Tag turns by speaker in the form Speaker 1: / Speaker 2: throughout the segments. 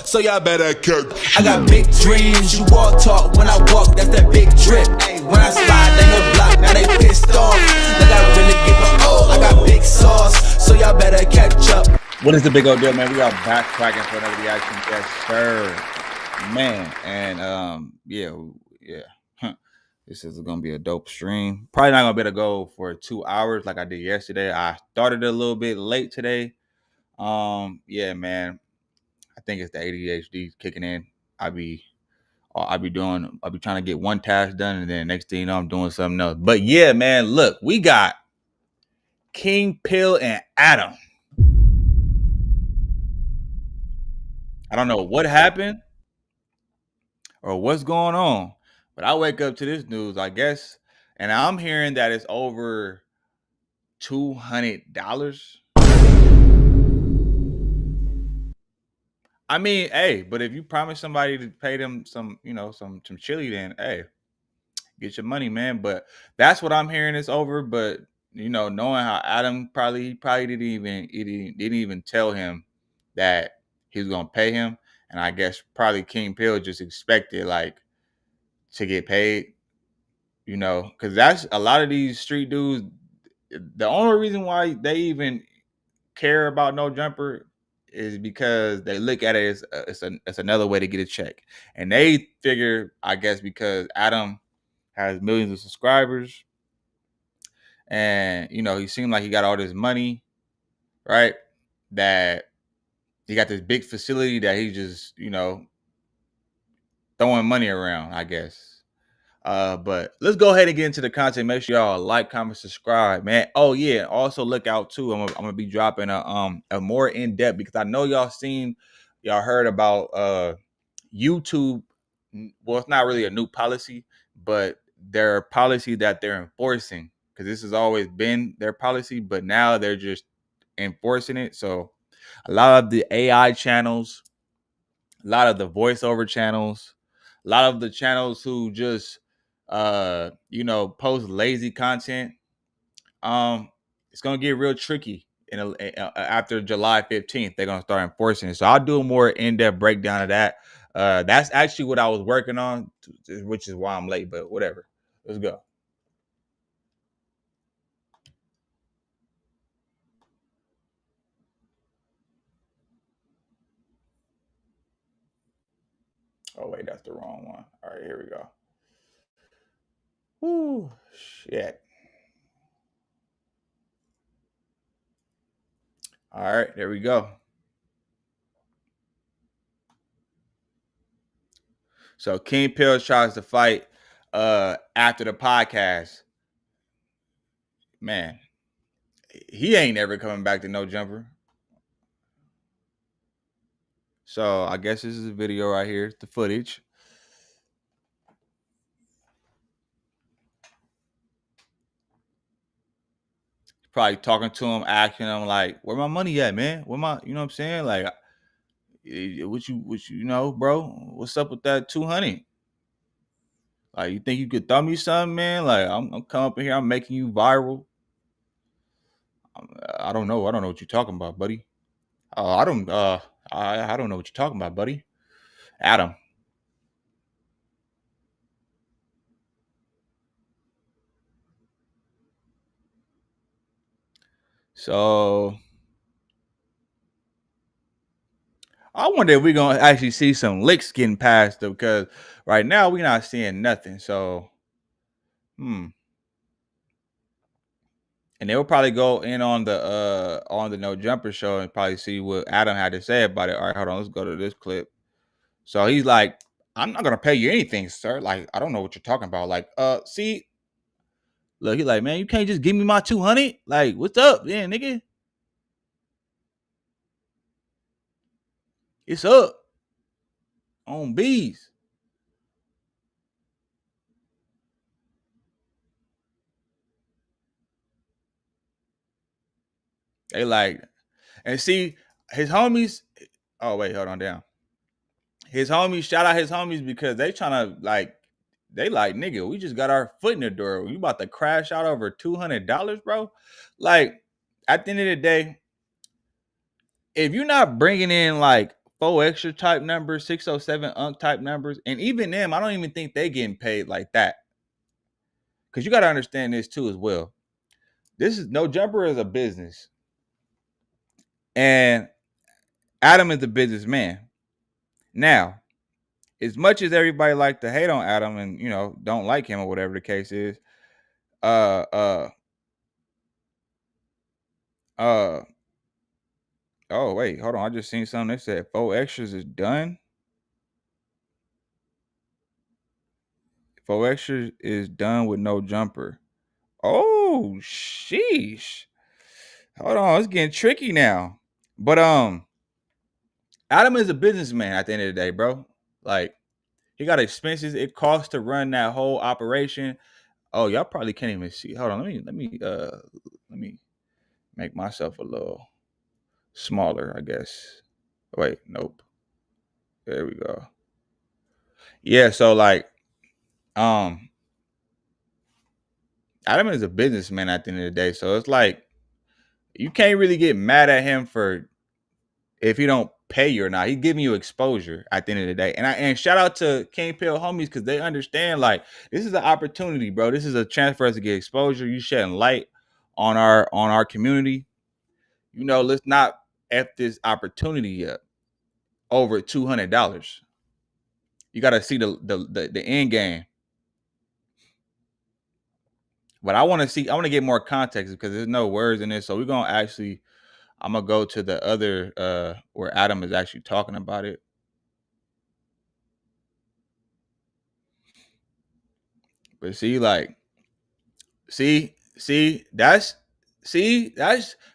Speaker 1: so y'all better cook. I got big dreams, you walk talk, when I walk, that's that big drip. When I slide, they gon' block, now they pissed off. Like I really give a I got big sauce, so y'all better catch up.
Speaker 2: What is the big old deal, man? We are back cracking for another reaction. Yes, sir. Man, and yeah. This is gonna be a dope stream. Probably not gonna be able to go for 2 hours like I did yesterday. I started a little bit late today. Yeah, man. I think it's the ADHD kicking in. I'll be trying to get one task done, and then next thing you know, I'm doing something else. But yeah, man, look, we got King Pill and Adam. I don't know what happened or what's going on, but I wake up to this news, I guess, and I'm hearing that it's over $200. I mean, hey, but if you promise somebody to pay them some, some chili, then hey, get your money, man. But that's what I'm hearing it's over. But knowing how Adam probably didn't even tell him that he was gonna pay him, and I guess probably King Pill just expected like to get paid, because that's a lot of these street dudes. The only reason why they even care about No Jumper is because they look at it as it's another way to get a check, and they figure, I guess, because Adam has millions of subscribers, and he seemed like he got all this money, right? That he got this big facility that he just throwing money around, I guess. But let's go ahead and get into the content. Make sure y'all like, comment, subscribe, man. Oh yeah, also look out too. I'm gonna be dropping a more in depth, because I know y'all heard about YouTube. Well, it's not really a new policy, but their policy that they're enforcing, because this has always been their policy, but now they're just enforcing it. So a lot of the AI channels, a lot of the voiceover channels, a lot of the channels who just post lazy content, it's gonna get real tricky after July 15th. They're gonna start enforcing it. So I'll do a more in-depth breakdown of that. That's actually what I was working on, which is why I'm late, but whatever. Let's go. Oh wait, that's the wrong one. All right, here we go. Whoo, shit. All right, there we go. So King Pill tries to fight after the podcast. Man, he ain't never coming back to No Jumper. So I guess this is a video right here, the footage. Probably talking to him, asking him like, "Where my money at, man? Where my, you know what I'm saying? Like, what you bro? What's up with that 200? Like, you think you could throw me something, man? Like, I'm coming up in here, I'm making you viral. I don't know what you're talking about, buddy. I don't know what you're talking about, buddy. Adam. So I wonder if we're gonna actually see some licks getting passed, though, because right now we're not seeing nothing. So and they will probably go in on the No Jumper show and probably see what Adam had to say about it. All right, hold on, let's go to this clip. So he's like, "I'm not gonna pay you anything, sir. Like, I don't know what you're talking about. Like, see, look, he's like, man, you can't just give me my 200. Like, what's up, yeah, nigga? It's up on bees." They like, and see his homies. Oh wait, hold on down. His homies, shout out his homies, because they trying to they like, nigga, we just got our foot in the door. You about to crash out over $200, bro? Like, at the end of the day, if you're not bringing in like 4 extra type numbers, 607 unk type numbers, and even them, I don't even think they getting paid like that. Because you got to understand this too as well. This is No Jumper is a business, and Adam is a businessman. Now, as much as everybody like to hate on Adam and don't like him or whatever the case is, uh, uh, uh. Oh wait, hold on. I just seen something that said 4 extras is done. 4 extras is done with No Jumper. Oh sheesh. Hold on, it's getting tricky now. But Adam is a businessman at the end of the day, bro. Like, he got expenses. It costs to run that whole operation. Oh, y'all probably can't even see. Hold on, let me make myself a little smaller, I guess. Wait, nope. There we go. Yeah, so like um Adam is a businessman at the end of the day. So it's like you can't really get mad at him for if he don't pay you or not. He's giving you exposure at the end of the day. And shout out to King Pill homies because they understand like this is an opportunity, bro. This is a chance for us to get exposure. You shedding light on our community. Let's not F this opportunity up over $200. You gotta see the end game. But I want to get more context because there's no words in this. So I'm gonna go to the other where Adam is actually talking about it. But that's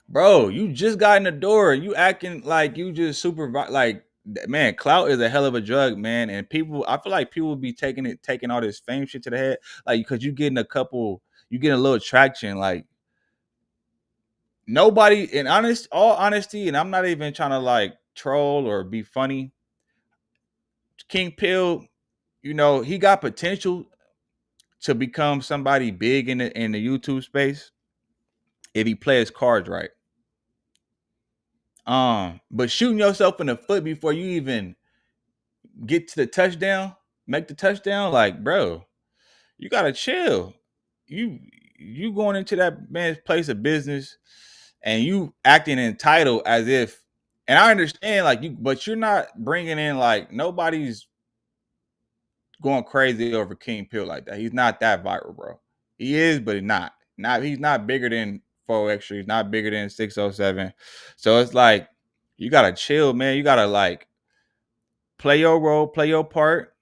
Speaker 2: bro, you just got in the door. You acting like you just super like man, clout is a hell of a drug, man. And I feel like people be taking all this fame shit to the head. Like, because you getting a little traction, like nobody all honesty, and I'm not even trying to like troll or be funny. King Pill, he got potential to become somebody big in the YouTube space if he plays cards right. But shooting yourself in the foot before you even get to the touchdown, make the touchdown, like, bro, you gotta chill. You going into that man's place of business and you acting entitled as if, and I understand like but you're not bringing in like nobody's going crazy over King Pill like that. He's not that viral, bro. He is, but he's not. He's not bigger than 4 extra. He's not bigger than 607. So it's like you gotta chill, man. You gotta like play your role, play your part,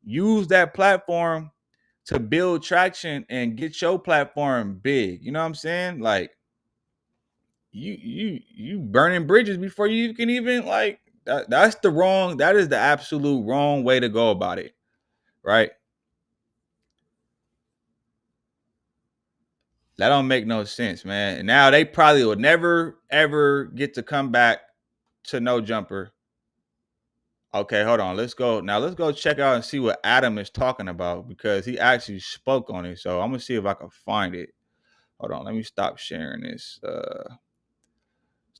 Speaker 2: use that platform to build traction and get your platform big. You know what I'm saying? Like you burning bridges before you can even like that is the absolute wrong way to go about it. Right? That don't make no sense, man. And now they probably will never ever get to come back to No Jumper. Okay, hold on. Let's go. Now let's go check out and see what Adam is talking about because he actually spoke on it. So I'm gonna see if I can find it. Hold on. Let me stop sharing this.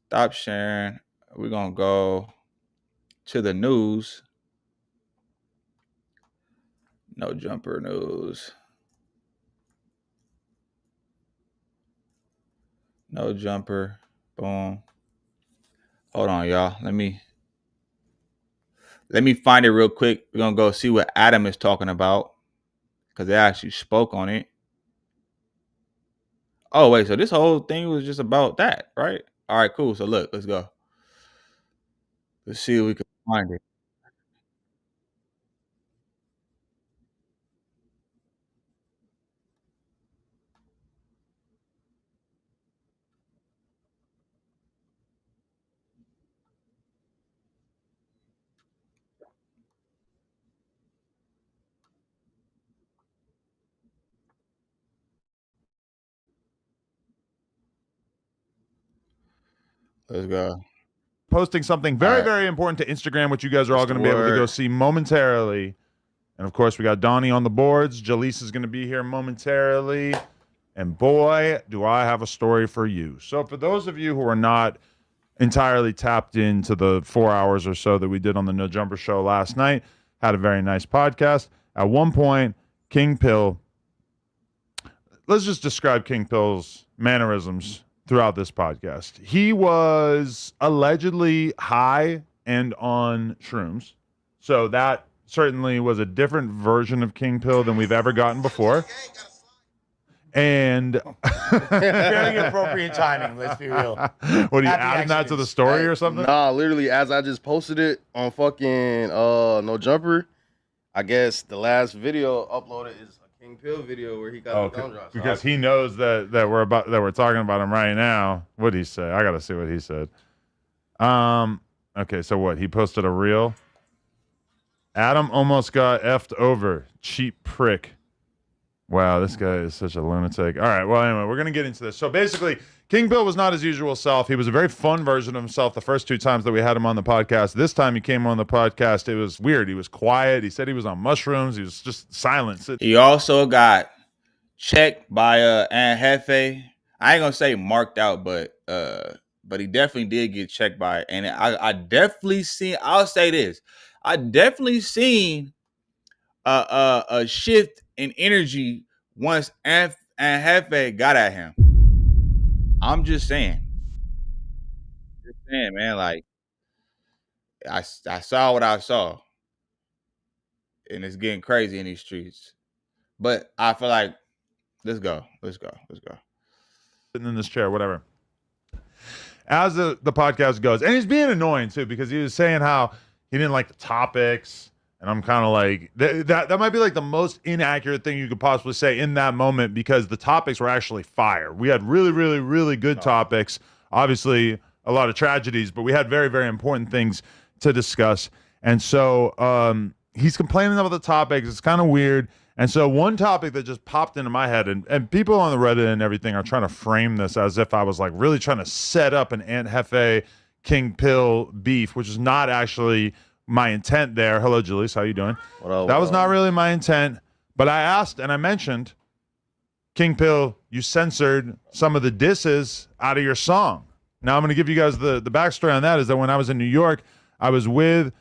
Speaker 2: Stop sharing. We're gonna go to the news. No Jumper news. No Jumper. Boom. Hold on, y'all. Let me find it real quick. We're gonna go see what Adam is talking about because they actually spoke on it. Oh wait, so this whole thing was just about that, right? All right, cool. So look, let's go. Let's see if we can find it. Let's go.
Speaker 3: Posting something very, very important to Instagram, which you guys are all going to be able to go see momentarily. And of course, we got Donnie on the boards. Jaleesa is going to be here momentarily. And boy, do I have a story for you. So for those of you who are not entirely tapped into the 4 hours or so that we did on the No Jumper show last night. Had a very nice podcast. At one point, King Pill, let's just describe King Pill's mannerisms throughout this podcast. He was allegedly high and on shrooms. So that certainly was a different version of King Pill than we've ever gotten before. And
Speaker 4: very appropriate timing, let's be real.
Speaker 3: What, are you adding that to the story or something?
Speaker 5: Nah, literally, as I just posted it on fucking No Jumper, I guess the last video uploaded is a King Pill video where he got the thumb drop.
Speaker 3: Because he knows that we're talking about him right now. What'd he say? I gotta see what he said. Okay, so what? He posted a reel. Adam almost got effed over. Cheap prick. Wow, this guy is such a lunatic. All right, well, anyway, we're going to get into this. So basically, King Bill was not his usual self. He was a very fun version of himself the first 2 times that we had him on the podcast. This time he came on the podcast, it was weird. He was quiet. He said he was on mushrooms. He was just silent.
Speaker 2: He also got checked by ADAM22. I ain't going to say marked out, but he definitely did get checked by it. And I definitely seen, I'll say this, I definitely seen a shift in energy once ADAM22 got at him. I'm just saying, man. Like I saw what I saw, and it's getting crazy in these streets. But I feel like let's go.
Speaker 3: Sitting in this chair, whatever. As the podcast goes, and he's being annoying too because he was saying how he didn't like the topics. And I'm kind of like, that might be like the most inaccurate thing you could possibly say in that moment because the topics were actually fire. We had really, really, really good topics. Obviously, a lot of tragedies, but we had very, very important things to discuss. And so he's complaining about the topics. It's kind of weird. And so one topic that just popped into my head, and people on the Reddit and everything are trying to frame this as if I was like really trying to set up an ADAM22 King Pill beef, which is not actually my intent there. Hello, Julius. How you doing? That was not really my intent. But I asked and I mentioned, King Pill, you censored some of the disses out of your song. Now I'm going to give you guys the backstory on that is that when I was in New York, I was with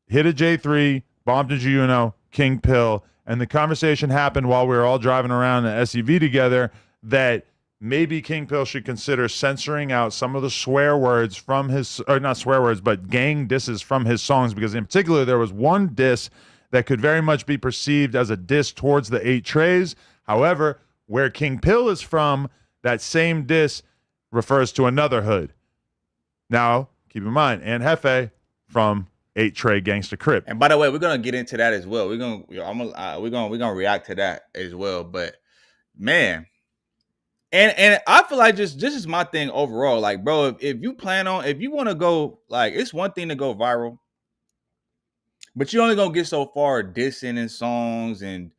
Speaker 3: Hit a J3, Bomb to Juno, King Pill, and the conversation happened while we were all driving around in an SUV together that maybe King Pill should consider censoring out some of the swear words from his, or not swear words, but gang disses from his songs, because in particular, there was one diss that could very much be perceived as a diss towards the 8Trays. However, where King Pill is from, that same diss refers to another hood. Now, keep in mind, ADAM22 from 8Tray Gangsta Crip.
Speaker 2: And by the way, we're gonna get into that as well. We're gonna react to that as well. But man. And I feel like this is my thing overall. Like, bro, if you want to go, like, it's one thing to go viral, but you only gonna get so far dissing in songs and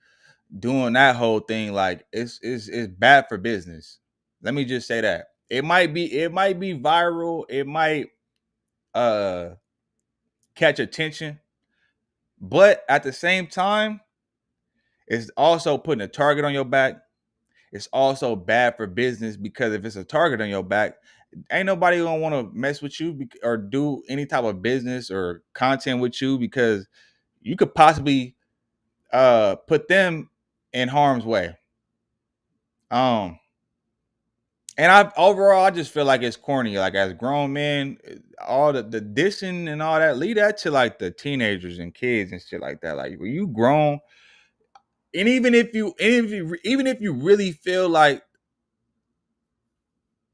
Speaker 2: doing that whole thing. Like, it's bad for business. Let me just say that. It might be viral, it might catch attention, but at the same time, it's also putting a target on your back. It's also bad for business because if it's a target on your back, ain't nobody gonna want to mess with you or do any type of business or content with you because you could possibly put them in harm's way. And I just feel like it's corny. Like, as grown men, all the dissing and all that, leave that to like the teenagers and kids and shit like that. Like, when you grown, and even if you really feel like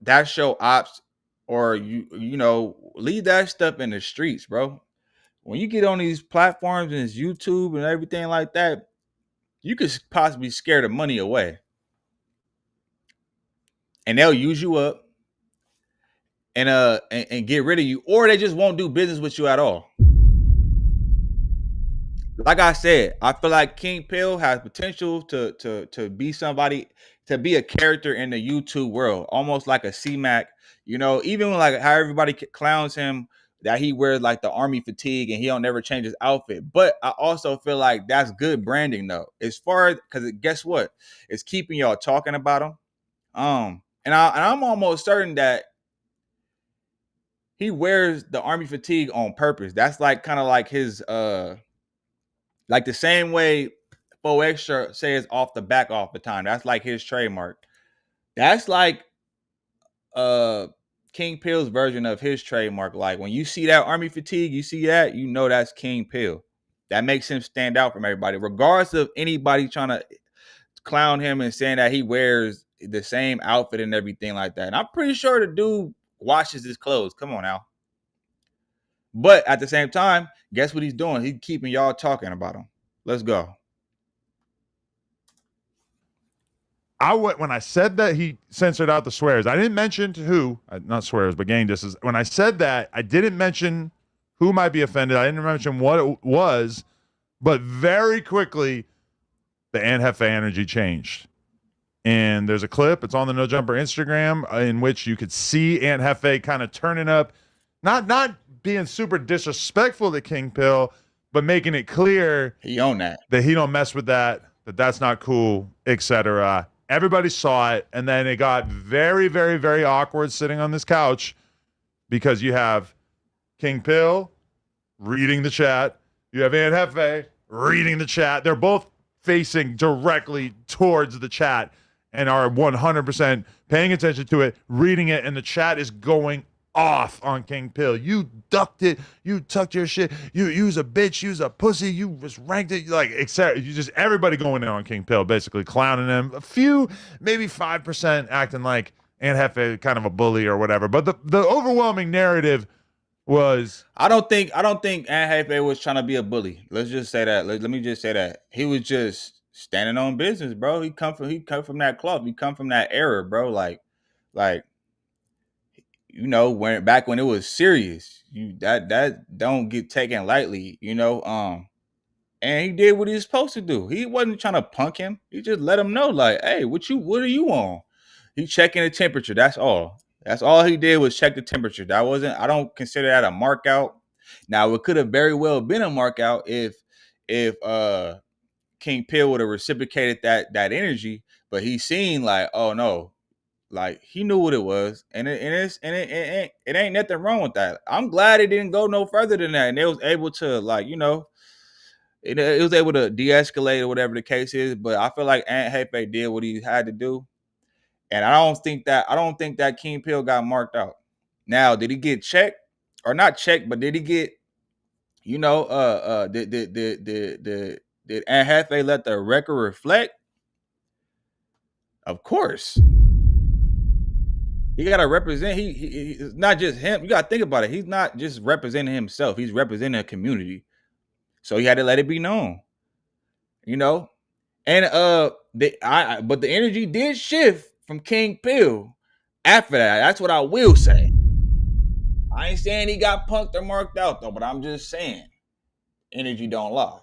Speaker 2: that's your ops, or you know, leave that stuff in the streets, bro. When you get on these platforms and it's YouTube and everything like that, you could possibly scare the money away, and they'll use you up and get rid of you, or they just won't do business with you at all. Like I said, I feel like King Pill has potential to be somebody, to be a character in the YouTube world, almost like a C-Mac. You know, even when, like, how everybody clowns him that he wears like the army fatigue and he don't never change his outfit. But I also feel like that's good branding though, as far as, because guess what, it's keeping y'all talking about him. And I'm almost certain that he wears the army fatigue on purpose. That's like kind of like his like the same way 4Extra says off the back off the time. That's like his trademark. That's like King Pill's version of his trademark. Like when you see that army fatigue, you see that, you know that's King Pill. That makes him stand out from everybody, regardless of anybody trying to clown him and saying that he wears the same outfit and everything like that. And I'm pretty sure the dude washes his clothes. Come on now. But at the same time, guess what he's doing? He's keeping y'all talking about him. Let's go.
Speaker 3: When I said that he censored out the swears, I didn't mention who, not swears, but gang disses. When I said that, I didn't mention who might be offended. I didn't mention what it was, but very quickly, the Ant Hefe energy changed. And there's a clip, it's on the No Jumper Instagram, in which you could see Ant Hefe kind of turning up, not being super disrespectful to King Pill, but making it clear
Speaker 2: he owned that
Speaker 3: he don't mess with that's not cool, etc. Everybody saw it, and then it got very, very, very awkward sitting on this couch because you have King Pill reading the chat, you have Ant Hefe reading the chat. They're both facing directly towards the chat and are 100% paying attention to it, reading it, and the chat is going off on King Pill. You ducked it, you tucked your shit, you's a bitch, you's a pussy, you just ranked it, like, etc. You just, everybody going in on King Pill, basically clowning him. A few, maybe 5% acting like Ant Hefe kind of a bully or whatever. But the overwhelming narrative was,
Speaker 2: I don't think Ant Hefe was trying to be a bully. Let's just say that. Let me just say that. He was just standing on business, bro. He come from that cloth. He come from that era, bro. Like you know, back when it was serious, that don't get taken lightly, you know. And he did what he was supposed to do. He wasn't trying to punk him. He just let him know, like, hey, what are you on? He checking the temperature. That's all. That's all he did was check the temperature. I don't consider that a mark out. Now, it could have very well been a mark out if King Pill would have reciprocated that energy, but he seen like, oh no, like he knew what it was, and it ain't nothing wrong with that. I'm glad it didn't go no further than that, and it was able to, like, you know, it was able to de-escalate or whatever the case is. But I feel like Ant Hefe did what he had to do, and I don't think that King Pill got marked out. Now, did he get checked or not checked? But did he get, you know, did Ant Hefe let the record reflect? Of course. He got to represent. It's not just him. You got to think about it. He's not just representing himself. He's representing a community. So he had to let it be known. You know, and but the energy did shift from King Pill after that. That's what I will say. I ain't saying he got punked or marked out though, but I'm just saying, energy don't lie.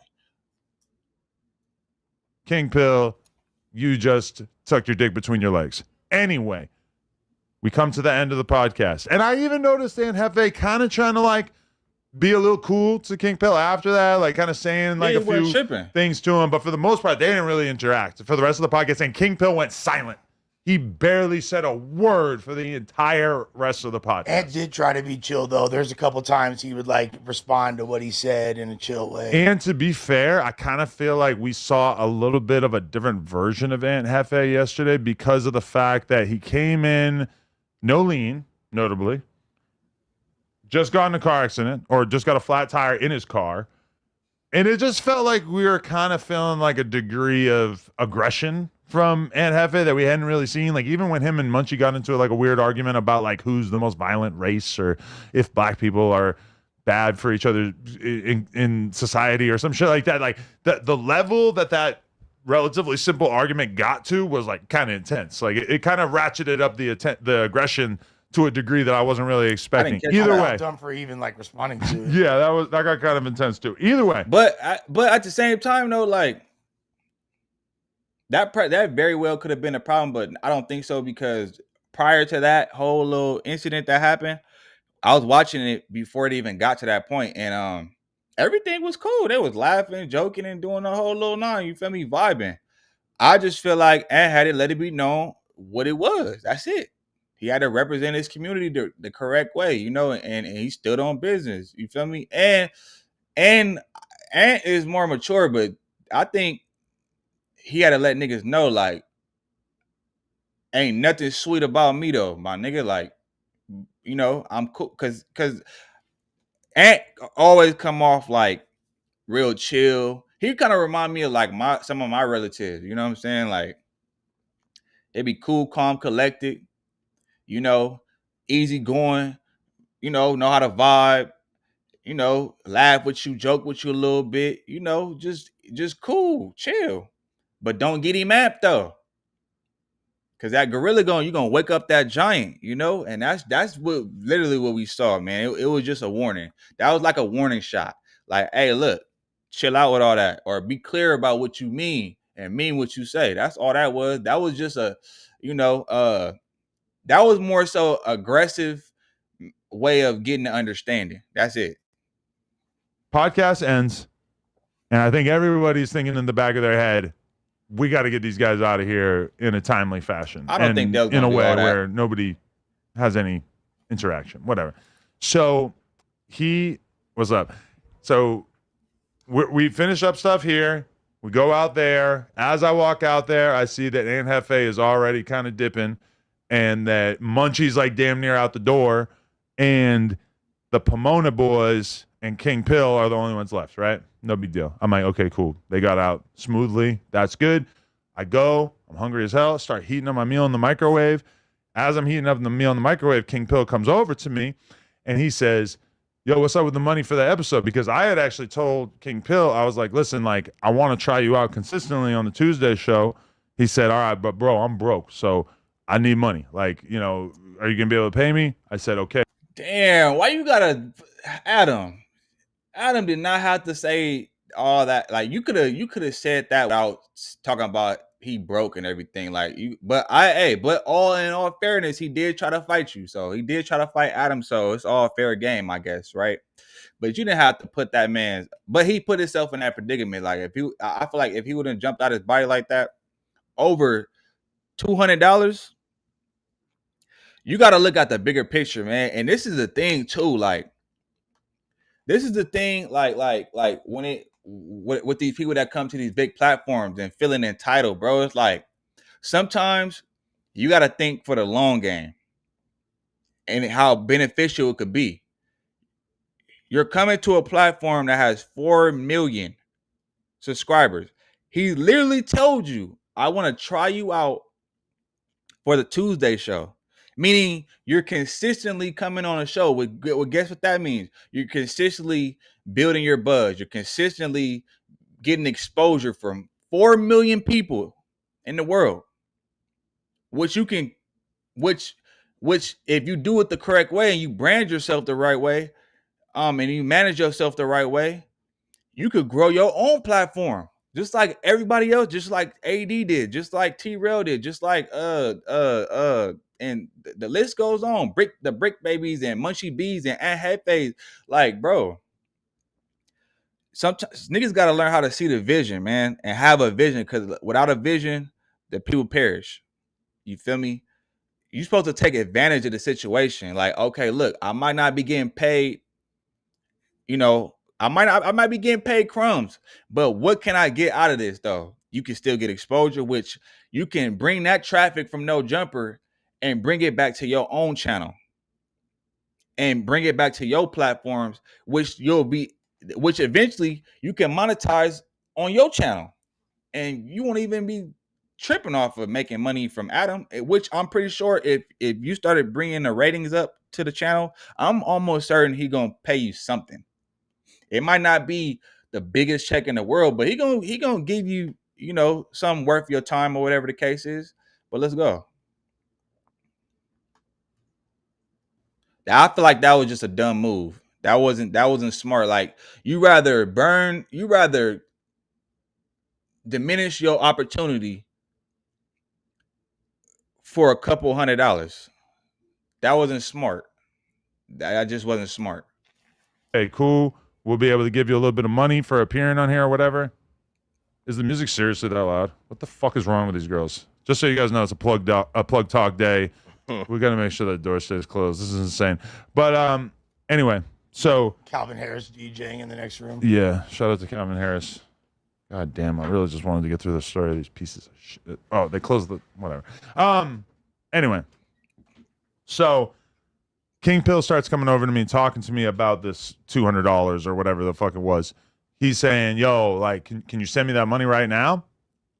Speaker 3: King Pill, you just tucked your dick between your legs. Anyway, we come to the end of the podcast. And I even noticed Ant Hefe kind of trying to, like, be a little cool to King Pill after that, like kind of saying like a few things to him. But for the most part, they didn't really interact. For the rest of the podcast, and King Pill went silent. He barely said a word for the entire rest of the podcast.
Speaker 4: Ant did try to be chill, though. There's a couple times he would, like, respond to what he said in a chill way.
Speaker 3: And to be fair, I kind of feel like we saw a little bit of a different version of Ant Hefe yesterday because of the fact that he came in no lean, notably, just got in a car accident or just got a flat tire in his car. And it just felt like we were kind of feeling like a degree of aggression from Ant Hefe that we hadn't really seen. Like, even when him and Munchie got into like a weird argument about like who's the most violent race or if black people are bad for each other in society or some shit like that. Like the level that relatively simple argument got to was like kind of intense. Like it kind of ratcheted up the aggression to a degree that I wasn't really expecting. Either way,
Speaker 4: dumb for even like responding to it.
Speaker 3: Yeah, that got kind of intense too. Either way,
Speaker 2: but at the same time though, like that very well could have been a problem, but I don't think so, because prior to that whole little incident that happened, I was watching it before it even got to that point, and everything was cool. They was laughing, joking, and doing the whole little nine. You feel me? Vibing. I just feel like Ant had to let it be known what it was. That's it. he had to represent his community the correct way, you know, and he stood on business. You feel me? And is more mature, but I think he had to let niggas know, like, ain't nothing sweet about me though, my nigga. Like, you know, I'm cool cause Ant always come off like real chill. He kind of remind me of like some of my relatives, you know what I'm saying? Like, they be cool, calm, collected, you know, easy going, you know how to vibe, you know, laugh with you, joke with you a little bit, you know, just cool, chill. But don't get him amped though. Cause that gorilla you gonna wake up that giant, you know, and that's what literally what we saw, man. It was just a warning. That was like a warning shot. Like, hey, look, chill out with all that, or be clear about what you mean and mean what you say. That's all that was. That was just a, you know, that was more so aggressive way of getting the understanding. That's it.
Speaker 3: Podcast ends, and I think everybody's thinking in the back of their head, we got to get these guys out of here in a timely fashion.
Speaker 2: I don't think they'll
Speaker 3: in a way
Speaker 2: all that.
Speaker 3: where nobody has any interaction, whatever. So what's up? So we finish up stuff here. We go out there. As I walk out there, I see that Aunt Hefe is already kind of dipping, and that Munchie's like damn near out the door, and the Pomona boys and King Pill are the only ones left, right? No big deal. I'm like, okay, cool. They got out smoothly. That's good. I go. I'm hungry as hell. Start heating up my meal in the microwave. As I'm heating up the meal in the microwave, King Pill comes over to me, and he says, yo, what's up with the money for the episode? Because I had actually told King Pill, I was like, listen, like, I want to try you out consistently on the Tuesday show. He said, all right, but bro, I'm broke, so I need money. Like, you know, are you going to be able to pay me? I said, okay.
Speaker 2: Damn, why you gotta Adam? Adam did not have to say all that. Like, you could have said that without talking about he broke and everything. Like, but all in all fairness, he did try to fight you. So he did try to fight Adam. So it's all fair game, I guess, right? But you didn't have to put that man's. But he put himself in that predicament. Like, I feel like if he wouldn't jumped out his body like that, over $200. You got to look at the bigger picture, man. And this is the thing too. Like, this is the thing. Like when with these people that come to these big platforms and feeling entitled, bro. It's like sometimes you got to think for the long game and how beneficial it could be. You're coming to a platform that has 4 million subscribers. He literally told you, I want to try you out for the Tuesday show. Meaning you're consistently coming on a show. Well, guess what that means? You're consistently building your buzz. You're consistently getting exposure from 4 million people in the world. Which if you do it the correct way and you brand yourself the right way, and you manage yourself the right way, you could grow your own platform. Just like everybody else, just like AD did, just like T-Rail did, just like and the list goes on. The Brick Babies and Munchie Bees and Aunt Hefe's. Like, bro, sometimes niggas gotta learn how to see the vision, man, and have a vision. Because without a vision, the people perish. You feel me? You're supposed to take advantage of the situation. Like, okay, look, I might not be getting paid. You know, I might be getting paid crumbs, but what can I get out of this though? You can still get exposure, which you can bring that traffic from No Jumper and bring it back to your own channel and bring it back to your platforms, which eventually you can monetize on your channel, and you won't even be tripping off of making money from Adam, which I'm pretty sure if you started bringing the ratings up to the channel, I'm almost certain he gonna pay you something. It might not be the biggest check in the world, but he gonna give you, you know, something worth your time or whatever the case is. But let's go. I feel like that was just a dumb move. That wasn't smart. Like, you rather diminish your opportunity for a couple $100. That wasn't smart. That just wasn't smart.
Speaker 3: Hey, cool. We'll be able to give you a little bit of money for appearing on here or whatever. Is the music seriously that loud? What the fuck is wrong with these girls? Just so you guys know, it's a plug talk day. We got to make sure that door stays closed. This is insane. But anyway, so
Speaker 4: Calvin Harris DJing in the next room.
Speaker 3: yeah, shout out to Calvin Harris. God damn, I really just wanted to get through the story of these pieces of shit. Oh, they closed the whatever. Anyway, so King Pill starts coming over to me, talking to me about this $200 or whatever the fuck it was. He's saying, "Yo, like, can you send me that money right now?"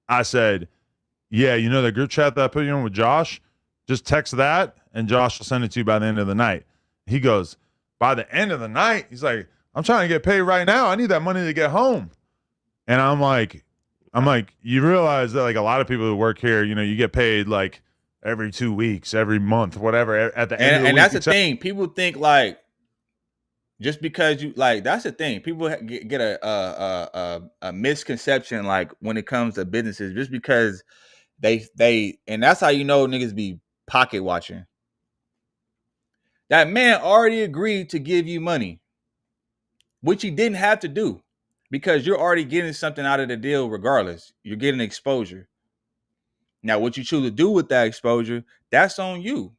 Speaker 3: I said, "Yeah, you know the group chat that I put you in with Josh? Just text that, and Josh will send it to you by the end of the night." He goes, "By the end of the night?" He's like, "I'm trying to get paid right now. I need that money to get home." And I'm like, you realize that like a lot of people who work here, you know, you get paid like every 2 weeks, every month, whatever. At the end of the week,
Speaker 2: and that's the thing. People think like just because you like that's the thing. People get a misconception like when it comes to businesses, just because they and that's how you know niggas be pocket watching. That man already agreed to give you money, which he didn't have to do, because you're already getting something out of the deal regardless. You're getting exposure. Now, what you choose to do with that exposure, that's on you.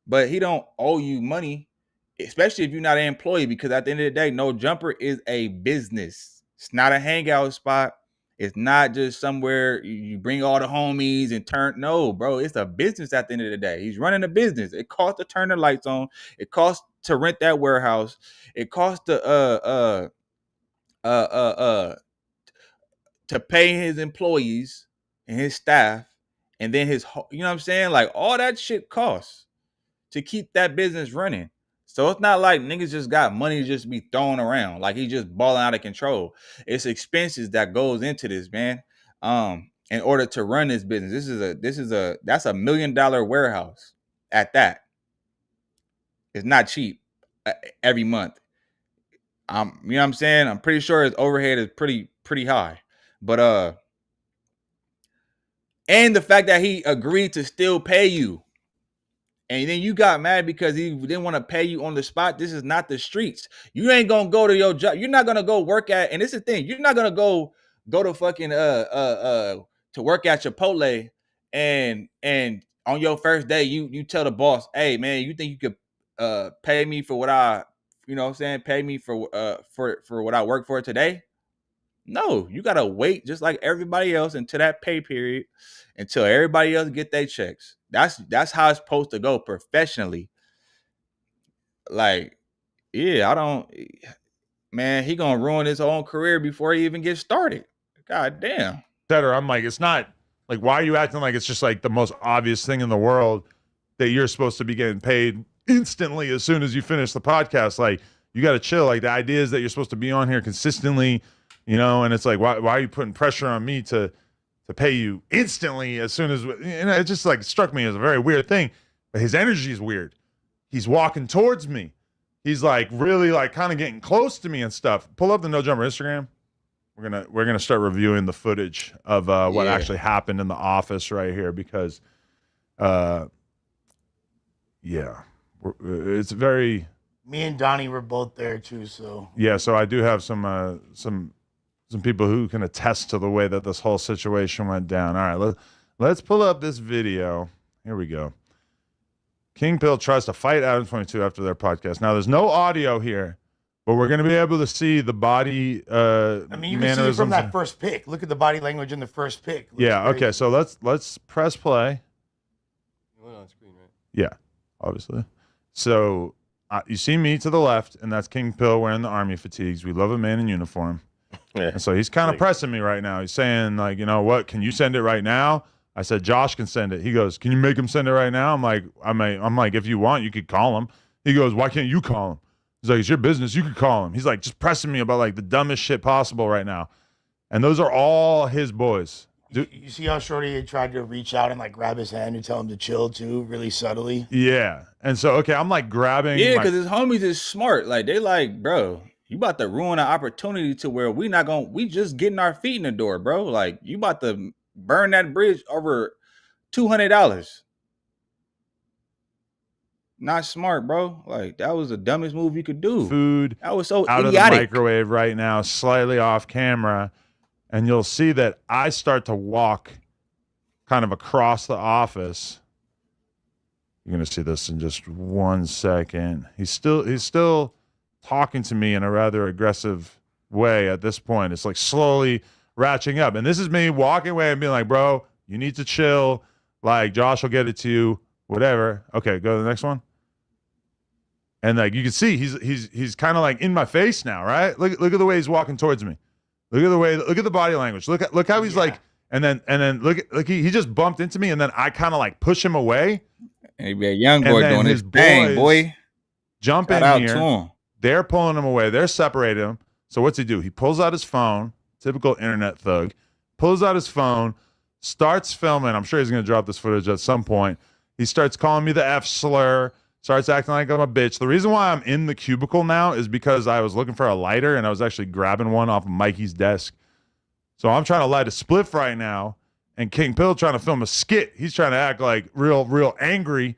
Speaker 2: But he don't owe you money, especially if you're not an employee, because at the end of the day, No Jumper is a business. It's not a hangout spot. It's not just somewhere you bring all the homies and turn. No, bro, it's a business at the end of the day. He's running a business. It costs to turn the lights on. It costs to rent that warehouse. It costs to pay his employees and his staff, and then you know what I'm saying? Like all that shit costs to keep that business running. So it's not like niggas just got money to just be thrown around. Like he just balling out of control. It's expenses that goes into this, man. In order to run this business. That's $1 million warehouse at that. It's not cheap every month. You know what I'm saying? I'm pretty sure his overhead is pretty high. But and the fact that he agreed to still pay you, and then you got mad because he didn't want to pay you on the spot. This is not the streets. You ain't gonna go to your job. You're not gonna go work at, and this is the thing, you're not gonna go to fucking to work at Chipotle and on your first day you tell the boss, "Hey man, you think you could pay me for what I, you know what I'm saying, pay me for what I work for today?" No, you gotta wait just like everybody else until that pay period, until everybody else get their checks. That's how it's supposed to go professionally. Like, yeah, I don't, man, he gonna ruin his own career before he even gets started. God damn.
Speaker 3: I'm like, it's not like, why are you acting like it's just like the most obvious thing in the world that you're supposed to be getting paid instantly as soon as you finish the podcast? Like, you got to chill. Like, the idea is that you're supposed to be on here consistently, you know, and it's like, why are you putting pressure on me to pay you instantly as soon as, you know, it just like struck me as a very weird thing. But his energy is weird. He's walking towards me. He's like really like kind of getting close to me and stuff. Pull up the No Jumper Instagram. We're gonna start reviewing the footage of what actually happened in the office right here, because it's very.
Speaker 4: Me and Donnie were both there too, so
Speaker 3: yeah. So I do have some people who can attest to the way that this whole situation went down. All right, let's pull up this video. Here we go. King Pill tries to fight ADAM22 after their podcast. Now there's no audio here, but we're going to be able to see the body
Speaker 4: I mean, you can see it from that first pick. Look at the body language in the first pick.
Speaker 3: Yeah, okay. So let's press play.
Speaker 5: You went on screen, right?
Speaker 3: Yeah, obviously. So you see me to the left, and that's King Pill wearing the army fatigues. We love a man in uniform.
Speaker 5: Yeah.
Speaker 3: And so he's kind of pressing me right now. He's saying, like, you know what, can you send it right now? I said, Josh can send it. He goes, can you make him send it right now? I'm like, if you want, you could call him. He goes, why can't you call him? He's like, it's your business. You could call him. He's like, just pressing me about like the dumbest shit possible right now. And those are all his boys.
Speaker 4: You see how Shorty had tried to reach out and like grab his hand and tell him to chill too, really subtly?
Speaker 3: Yeah. And so, okay, I'm like grabbing.
Speaker 2: Yeah, because his homies is smart. Like, they like, bro, you about to ruin an opportunity to where we just getting our feet in the door, bro. Like, you about to burn that bridge over $200. Not smart, bro. Like, that was the dumbest move you could do.
Speaker 3: Food
Speaker 2: that was so
Speaker 3: out
Speaker 2: idiotic.
Speaker 3: Of the microwave right now, slightly off camera, and you'll see that I start to walk kind of across the office You're gonna see this in just 1 second. He's still talking to me in a rather aggressive way at this point. It's like slowly ratcheting up. And this is me walking away and being like, bro, you need to chill. Like, Josh will get it to you, whatever. Okay, go to the next one. And like you can see, he's kind of like in my face now, right? Look at the way he's walking towards me. Look at the body language. Look how he's like, and then look he just bumped into me, and then I kind of like push him away.
Speaker 2: And he be a young boy doing his thing, boy.
Speaker 3: Jump in here. To him. They're pulling him away. They're separating him. So what's he do? He pulls out his phone, typical internet thug, pulls out his phone, starts filming. I'm sure he's going to drop this footage at some point. He starts calling me the F slur, starts acting like I'm a bitch. The reason why I'm in the cubicle now is because I was looking for a lighter, and I was actually grabbing one off of Mikey's desk. So I'm trying to light a spliff right now, and King Pill trying to film a skit. He's trying to act like real angry.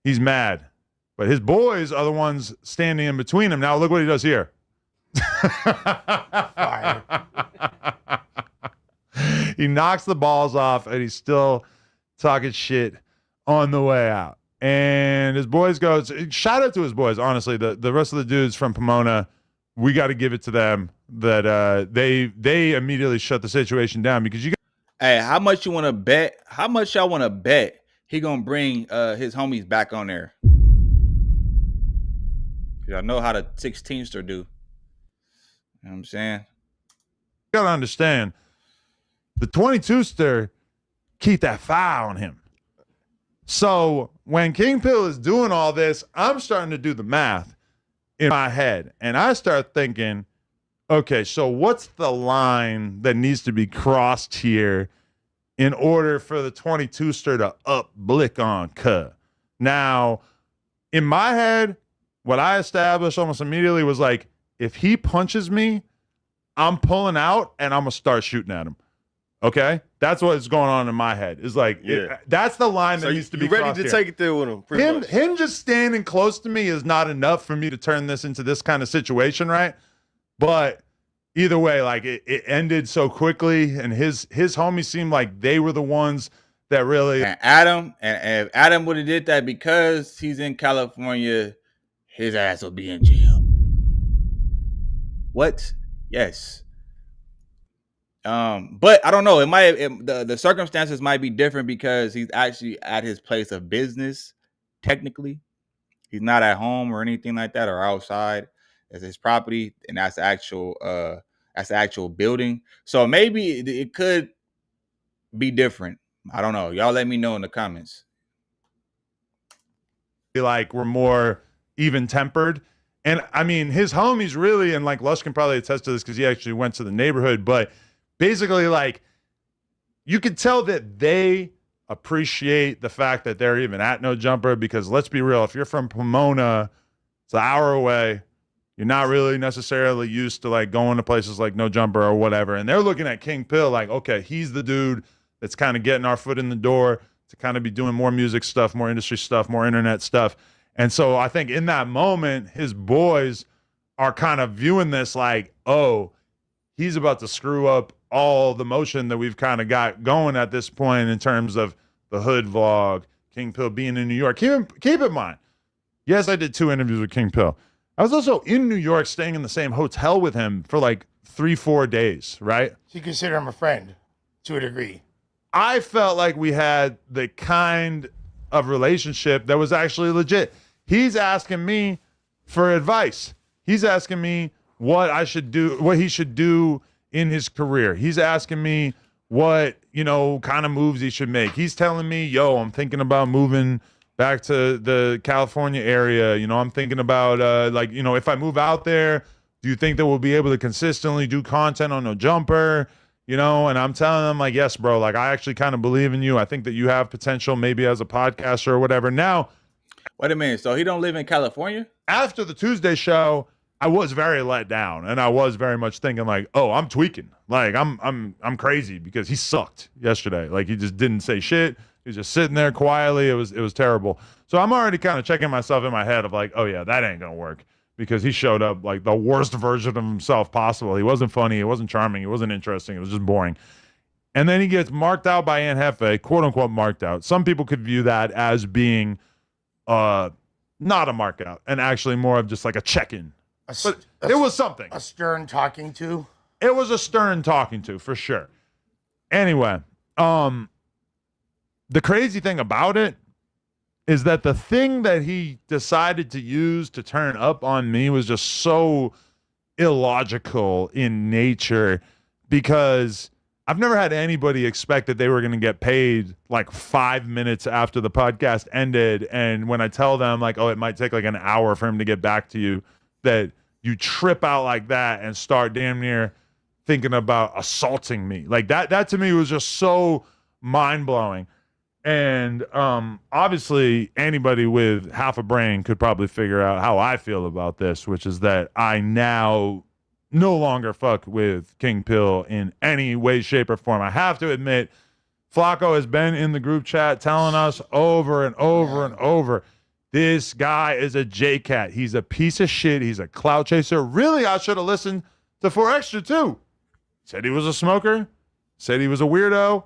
Speaker 3: He's mad. But his boys are the ones standing in between him. Now look what he does here. He knocks the balls off, and he's still talking shit on the way out. And his boys go, shout out to his boys, honestly. The rest of the dudes from Pomona, we got to give it to them that they immediately shut the situation down because you got.
Speaker 2: Hey, how much you want to bet? How much y'all want to bet he gonna bring his homies back on there? I know how the 16ster do. You know what I'm saying?
Speaker 3: You gotta understand, the 22ster keep that fire on him. So when King Pill is doing all this, I'm starting to do the math in my head, and I start thinking, okay, so what's the line that needs to be crossed here in order for the 22ster to up blick on Cuh? Now, in my head, what I established almost immediately was like, if he punches me, I'm pulling out and I'm going to start shooting at him. Okay? That's what's going on in my head. It's like, that's the line that needs to be
Speaker 5: ready
Speaker 3: crossed
Speaker 5: to
Speaker 3: here.
Speaker 5: take it there with him.
Speaker 3: Him just standing close to me is not enough for me to turn this into this kind of situation, right? But either way, like it ended so quickly, and his homies seemed like they were the ones that really.
Speaker 2: And if Adam would have did that because he's in California, his ass will be in jail. What? Yes. But I don't know. The circumstances might be different because he's actually at his place of business. Technically, he's not at home or anything like that, or outside. It's his property, and that's the actual building. So maybe it could be different. I don't know. Y'all let me know in the comments.
Speaker 3: Like we're more even tempered. And I mean, his homies really, and like Lush can probably attest to this because he actually went to the neighborhood, but basically, like, you could tell that they appreciate the fact that they're even at No Jumper because let's be real, if you're from Pomona, it's an hour away. You're not really necessarily used to like going to places like No Jumper or whatever. And they're looking at King Pill like, okay, he's the dude that's kind of getting our foot in the door to kind of be doing more music stuff, more industry stuff, more internet stuff. And so I think in that moment, his boys are kind of viewing this like, oh, he's about to screw up all the motion that we've kind of got going at this point in terms of the hood vlog, King Pill being in New York. Keep in mind, yes, I did 2 interviews with King Pill. I was also in New York staying in the same hotel with him for like 3-4 days, right?
Speaker 4: So you consider him a friend to a degree.
Speaker 3: I felt like we had the kind of relationship that was actually legit. He's asking me for advice. He's asking me what I should do, what he should do in his career. He's asking me what, kind of moves he should make. He's telling me, yo, I'm thinking about moving back to the California area. I'm thinking about, if I move out there, do you think that we'll be able to consistently do content on No Jumper? And I'm telling them like, yes, bro, like I actually kind of believe in you. I think that you have potential maybe as a podcaster or whatever. Now,
Speaker 2: wait a minute. So he don't live in California?
Speaker 3: After the Tuesday show, I was very let down, and I was very much thinking like, oh, I'm tweaking. Like I'm crazy because he sucked yesterday. Like he just didn't say shit. He was just sitting there quietly. It was terrible. So I'm already kind of checking myself in my head of like, oh yeah, that ain't gonna work because he showed up like the worst version of himself possible. He wasn't funny. He wasn't charming. He wasn't interesting. It was just boring. And then he gets marked out by Aunt Hefe, quote unquote marked out. Some people could view that as being not a mark out and actually more of just like a check-in. But it was something.
Speaker 4: A stern talking to.
Speaker 3: It was a stern talking to, for sure. Anyway, the crazy thing about it is that the thing that he decided to use to turn up on me was just so illogical in nature, because I've never had anybody expect that they were going to get paid like 5 minutes after the podcast ended. And when I tell them like, oh, it might take like an hour for him to get back to you, that you trip out like that and start damn near thinking about assaulting me. Like that to me was just so mind blowing. And obviously anybody with half a brain could probably figure out how I feel about this, which is that I now no longer fuck with King Pill in any way, shape, or form. I have to admit, Flacco has been in the group chat telling us over and over and over, this guy is a J-Cat. He's a piece of shit. He's a clout chaser. Really, I should have listened to 4 Extra too. Said he was a smoker. Said he was a weirdo.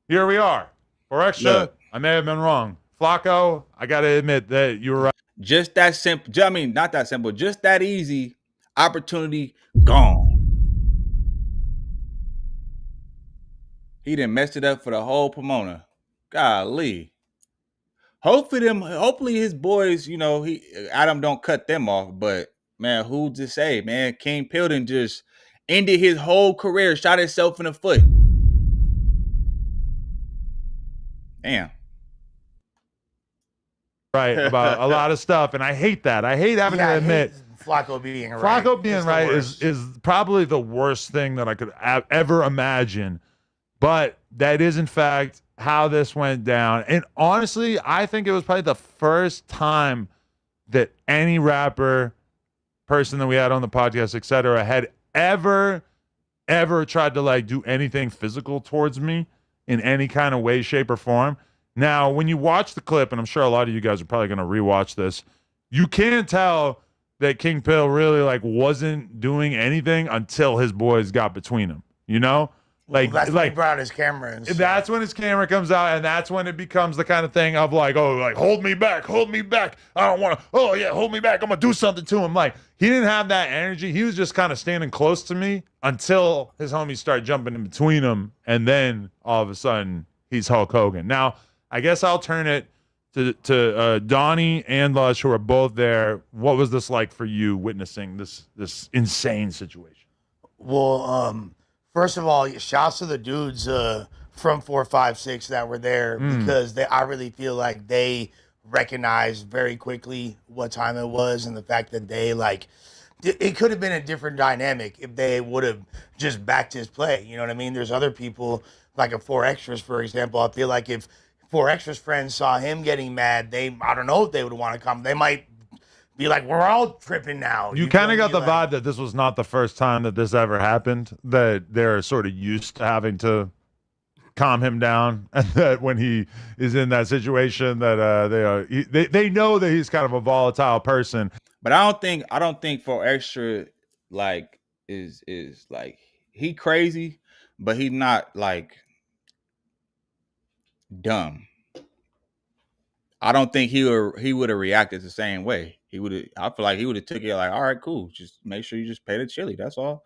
Speaker 3: Here we are. 4 Extra,
Speaker 2: Look.
Speaker 3: I may have been wrong. Flacco, I got to admit that you were right.
Speaker 2: Just that simple. I mean, not that simple. Just that easy. Opportunity gone. He done messed it up for the whole Pomona. Golly. Hopefully his boys, you know, Adam don't cut them off. But man, who's to say, man? King Pilden just ended his whole career, shot himself in the foot. Damn.
Speaker 3: Right about a lot of stuff, and I hate that. I hate having to admit
Speaker 4: Flacco being right.
Speaker 3: Flacco being right is probably the worst thing that I could ever imagine. But that is, in fact, how this went down. And honestly, I think it was probably the first time that any rapper, person that we had on the podcast, etc., had ever tried to like do anything physical towards me in any kind of way, shape, or form. Now, when you watch the clip, and I'm sure a lot of you guys are probably going to rewatch this, you can tell that King Pill really like wasn't doing anything until his boys got between him. You know, like
Speaker 4: that's when he brought out his camera. And
Speaker 3: that's when his camera comes out, and that's when it becomes the kind of thing of like, oh, like hold me back. I don't want to. Oh yeah, hold me back. I'm gonna do something to him. Like he didn't have that energy. He was just kind of standing close to me until his homies started jumping in between him, and then all of a sudden he's Hulk Hogan. Now, I guess I'll turn it to Donnie and Lush, who are both there. What was this like for you witnessing this insane situation?
Speaker 4: Well, first of all, shouts to the dudes from 456 that were there, because I really feel like they recognized very quickly what time it was, and the fact that they like it could have been a different dynamic if they would have just backed his play. You know what I mean? There's other people like a 4 Extras, for example. I feel like if 4 Extras friends saw him getting mad, I don't know if they would want to come. They might be like, we're all tripping now.
Speaker 3: You kind of got the vibe that this was not the first time that this ever happened, that they're sort of used to having to calm him down, and that when he is in that situation that they know that he's kind of a volatile person.
Speaker 2: But I don't think 4 Extra like is like he crazy, but he's not like dumb. I don't think he would have reacted the same way. I feel like he would have took it like, all right, cool. Just make sure you just pay the chili. That's all.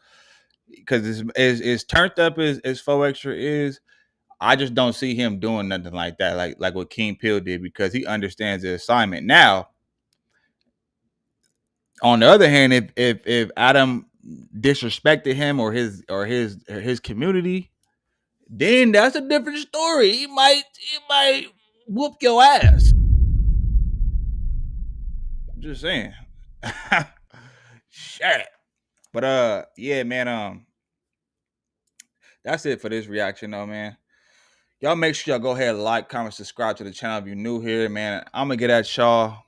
Speaker 2: Because as turned up as 4 Extra is, I just don't see him doing nothing like that, like what King Pill did, because he understands the assignment. Now, on the other hand, if Adam disrespected him or his community, then that's a different story. He might whoop your ass. I'm just saying. Shit. But yeah, man, that's it for this reaction though, man. Y'all make sure y'all go ahead and like, comment, subscribe to the channel if you're new here, man. I'm gonna get at y'all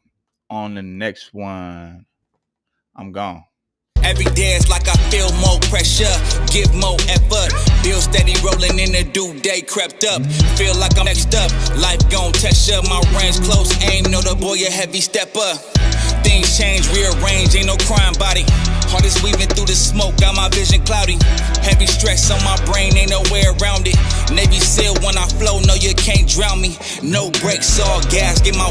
Speaker 2: on the next one. I'm gone.
Speaker 1: Every day it's like I feel more pressure, give more effort. Bill steady rolling in the due day crept up. Feel like I'm next up, life gon' test ya. My range close, aim, know the boy a heavy stepper. Things change, rearrange, ain't no crime body. Heart is weaving through the smoke, got my vision cloudy. Heavy stress on my brain, ain't no way around it. Navy SEAL when I flow, no you can't drown me. No brakes, all gas, get my